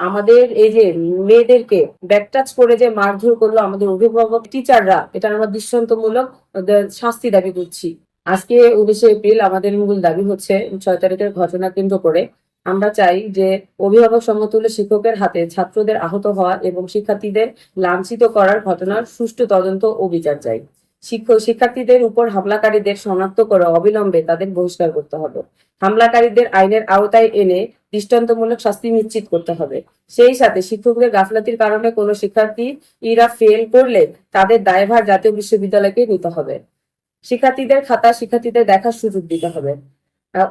আমাদের এই যে মেয়েদেরকে ব্যাকটাচ করে যে মারধর করলো আমাদের অভিভাবক টিচাররা, এটা আমরা দৃষ্টান্তমূলক ওদের শাস্তি দাবি করছি। আজকে 19 এপ্রিল আমাদের মূল দাবি হচ্ছে 6 তারিখের ঘটনা কেন্দ্র করে আমরা চাই যে অভিভাবক সমতুল্য শিক্ষকের হাতে ছাত্রদের আহত হওয়া এবং শিক্ষার্থীদের লাঞ্ছিত করার ঘটনার সুষ্ঠু তদন্ত ও বিচার চাই। শিক্ষার্থীদের উপর হামলাকারীদের শনাক্ত করে অবিলম্বে তাদের বহিষ্কার করতে হবে। হামলাকারীদের আইনের আওতায় এনে দৃষ্টান্তমূলক শাস্তি নিশ্চিত করতে হবে। সেই সাথে শিক্ষকদের গাফলাতির কারণে কোনো শিক্ষার্থী ফেল করলে তাদের দায়ভার জাতীয় বিশ্ববিদ্যালয়কে নিতে হবে। শিক্ষার্থীদের খাতা শিক্ষার্থীদের দেখার সুযোগ দিতে হবে।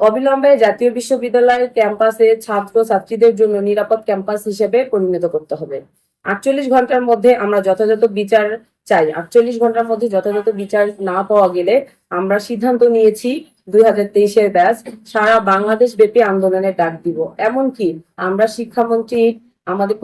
অবিলম্বে জাতীয় বিশ্ববিদ্যালয়ের ক্যাম্পাসে ছাত্র ছাত্রীদের জন্য নিরাপদ ক্যাম্পাস হিসেবে পরিণত করতে হবে। 48 ঘন্টার মধ্যে আমরা যথাযথ বিচার চাই। 48 ঘন্টার মধ্যে যথাযথ বিচার না পাওয়া গেলে আমরা সিদ্ধান্ত নিয়েছি 2023-এর ব্যাচ সারা বাংলাদেশ ব্যাপী আন্দোলনের ডাক দিব। এমনকি আমরা শিক্ষামন্ত্রী, আমাদের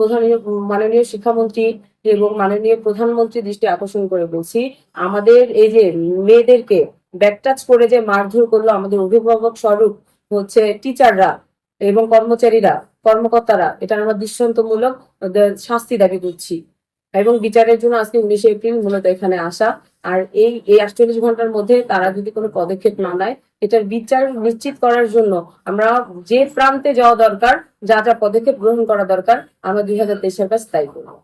মাননীয় শিক্ষামন্ত্রী এবং মাননীয় প্রধানমন্ত্রী দৃষ্টি আকর্ষণ করে বলছি, আমাদের এই যে মেয়েদেরকে ব্যাকটাচ করে যে মারধর করলো আমাদের অভিভাবক স্বরূপ হচ্ছে টিচাররা এবং কর্মকর্তারা, এটা আমরা দৃষ্টান্তমূলক শাস্তি দাবি করছি এবং বিচারের জন্য আজকে 19 এপ্রিল মূলত এখানে আসা। আর এই 48 ঘন্টার মধ্যে তারা যদি কোনো পদক্ষেপ না নেয়, এটার বিচার নিশ্চিত করার জন্য আমরা যে প্রান্তে যাওয়া দরকার, যা যা পদক্ষেপ গ্রহণ করা দরকার, আমরা 2023-এর কাছে তাই করবো।